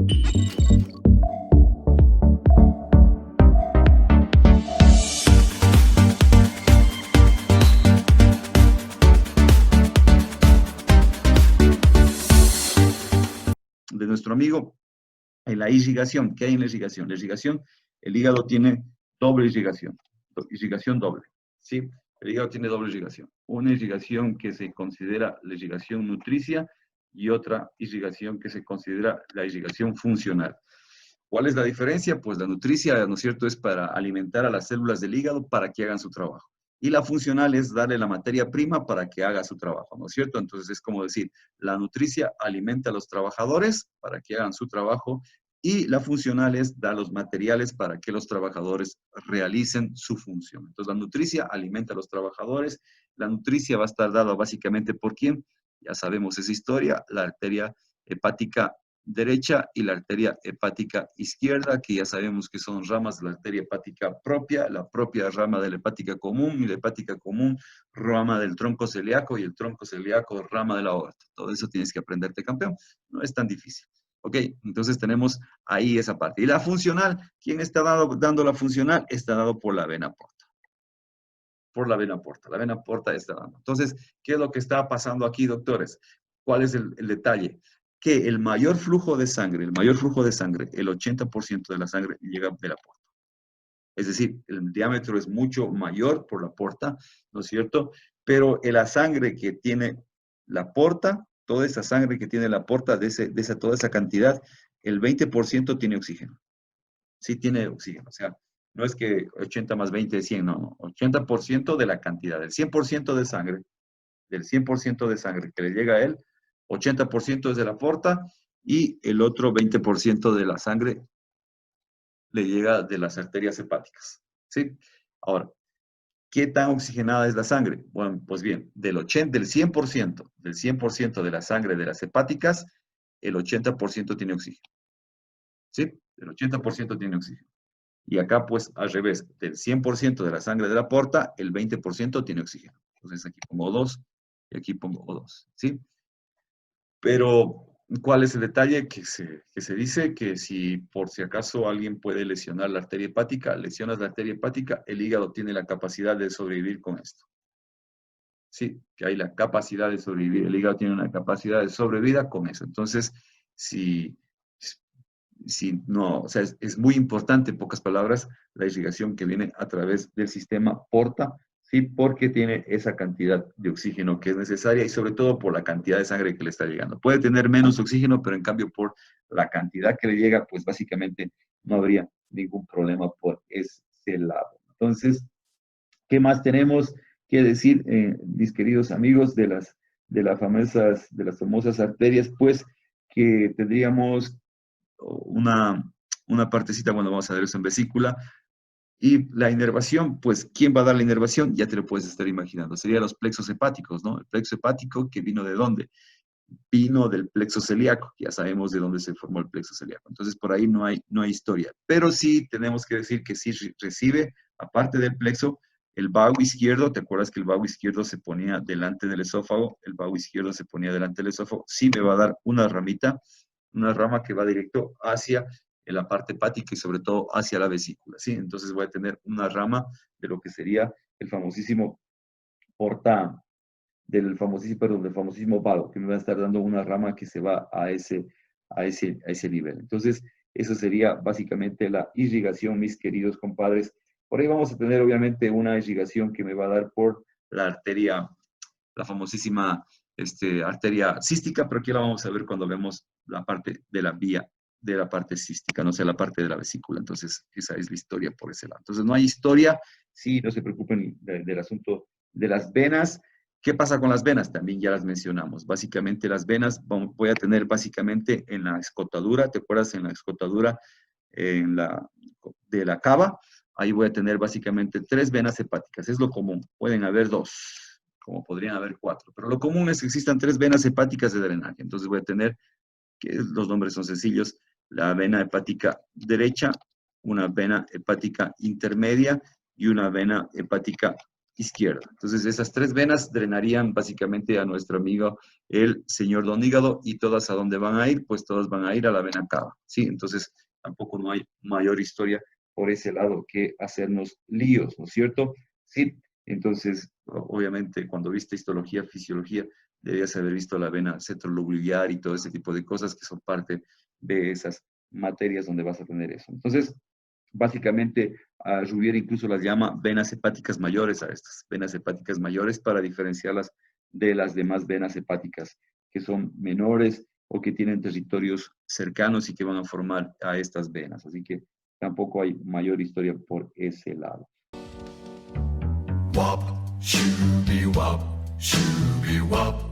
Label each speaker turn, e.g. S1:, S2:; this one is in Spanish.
S1: De nuestro amigo, en la irrigación. ¿Qué hay en la irrigación? La irrigación, el hígado tiene doble irrigación doble, ¿sí? El hígado tiene doble irrigación. Una irrigación que se considera la irrigación nutricia y otra irrigación que se considera la irrigación funcional. ¿Cuál es la diferencia? Pues la nutricia, ¿no es cierto?, es para alimentar a las células del hígado para que hagan su trabajo. Y la funcional es darle la materia prima para que haga su trabajo, ¿no es cierto? Entonces es como decir, la nutricia alimenta a los trabajadores para que hagan su trabajo y la funcional es dar los materiales para que los trabajadores realicen su función. Entonces la nutricia alimenta a los trabajadores, la nutricia va a estar dada básicamente por ¿quién? Ya sabemos esa historia, la arteria hepática derecha y la arteria hepática izquierda, que ya sabemos que son ramas de la arteria hepática propia, la propia rama de la hepática común y la hepática común, rama del tronco celíaco y el tronco celíaco, rama de la aorta. Todo eso tienes que aprenderte, campeón. No es tan difícil. Ok, entonces tenemos ahí esa parte. Y la funcional, ¿quién está dando la funcional? Está dado por la vena porta. Por la vena porta. La vena porta está dando. Entonces, ¿qué es lo que está pasando aquí, doctores? ¿Cuál es el detalle? Que el mayor flujo de sangre, el 80% de la sangre llega de la porta. Es decir, el diámetro es mucho mayor por la porta, ¿no es cierto? Pero la sangre que tiene la porta, toda esa sangre que tiene la porta, toda esa cantidad, el 20% tiene oxígeno. Sí tiene oxígeno, o sea, no es que 80 más 20 es 100, no, 80% de la cantidad, del 100% de sangre, del 100% de sangre que le llega a él, 80% es de la porta y el otro 20% de la sangre le llega de las arterias hepáticas, ¿sí? Ahora, ¿qué tan oxigenada es la sangre? Bueno, pues bien, del 100% de la sangre de las hepáticas, el 80% tiene oxígeno, ¿sí? El 80% tiene oxígeno. Y acá, pues, al revés, del 100% de la sangre de la porta, el 20% tiene oxígeno. Entonces, aquí pongo 2 y aquí pongo O2, ¿sí? Pero, ¿cuál es el detalle? Que se dice que si por si acaso alguien puede lesionar la arteria hepática, lesionas la arteria hepática, el hígado tiene la capacidad de sobrevivir con esto. Sí, que hay la capacidad de sobrevivir, el hígado tiene una capacidad de sobrevida con eso. Entonces, si no, o sea, es muy importante, en pocas palabras, la irrigación que viene a través del sistema porta, ¿sí? Porque tiene esa cantidad de oxígeno que es necesaria y sobre todo por la cantidad de sangre que le está llegando. Puede tener menos oxígeno, pero en cambio por la cantidad que le llega, pues básicamente no habría ningún problema por ese lado. Entonces, ¿qué más tenemos que decir, mis queridos amigos, de las famosas arterias? Pues que tendríamos una, una partecita, bueno, vamos a ver eso en vesícula. Y la inervación, pues, ¿quién va a dar la inervación? Ya te lo puedes estar imaginando. Serían los plexos hepáticos, ¿no? El plexo hepático que vino ¿de dónde? Vino del plexo celíaco. Ya sabemos de dónde se formó el plexo celíaco. Entonces, por ahí no hay historia. Pero sí tenemos que decir que sí recibe, aparte del plexo, el vago izquierdo. ¿Te acuerdas que el vago izquierdo se ponía delante del esófago? El vago izquierdo se ponía delante del esófago. Sí me va a dar una ramita, una rama que va directo hacia la parte hepática y sobre todo hacia la vesícula, ¿sí? Entonces voy a tener una rama de lo que sería el famosísimo porta, del famosísimo vago, que me va a estar dando una rama que se va a ese nivel. Entonces, eso sería básicamente la irrigación, mis queridos compadres. Por ahí vamos a tener obviamente una irrigación que me va a dar por la arteria, la famosísima arteria cística, pero aquí la vamos a ver cuando vemos la parte de la vía, de la parte cística, no sé, la parte de la vesícula. Entonces, esa es la historia por ese lado. Entonces, no hay historia, sí, no se preocupen del asunto de las venas. ¿Qué pasa con las venas? También ya las mencionamos. Básicamente las venas voy a tener básicamente en la escotadura, ¿te acuerdas? En la escotadura de la cava, ahí voy a tener básicamente 3 venas hepáticas. Es lo común. Pueden haber 2, como podrían haber 4, pero lo común es que existan 3 venas hepáticas de drenaje. Entonces voy a tener, que los nombres son sencillos, la vena hepática derecha, una vena hepática intermedia y una vena hepática izquierda. Entonces, esas tres venas drenarían básicamente a nuestro amigo el señor Don Hígado, y todas a dónde van a ir, pues todas van a ir a la vena cava, ¿sí? Entonces, tampoco no hay mayor historia por ese lado que hacernos líos, ¿no es cierto? Sí, entonces, obviamente, cuando viste histología, fisiología, deberías haber visto la vena cetrolobulbar y todo ese tipo de cosas que son parte de esas materias donde vas a tener eso. Entonces, básicamente, a Rubier incluso las llama venas hepáticas mayores, a estas venas hepáticas mayores, para diferenciarlas de las demás venas hepáticas que son menores o que tienen territorios cercanos y que van a formar a estas venas. Así que tampoco hay mayor historia por ese lado.
S2: Wop, shooby wop, shooby wop.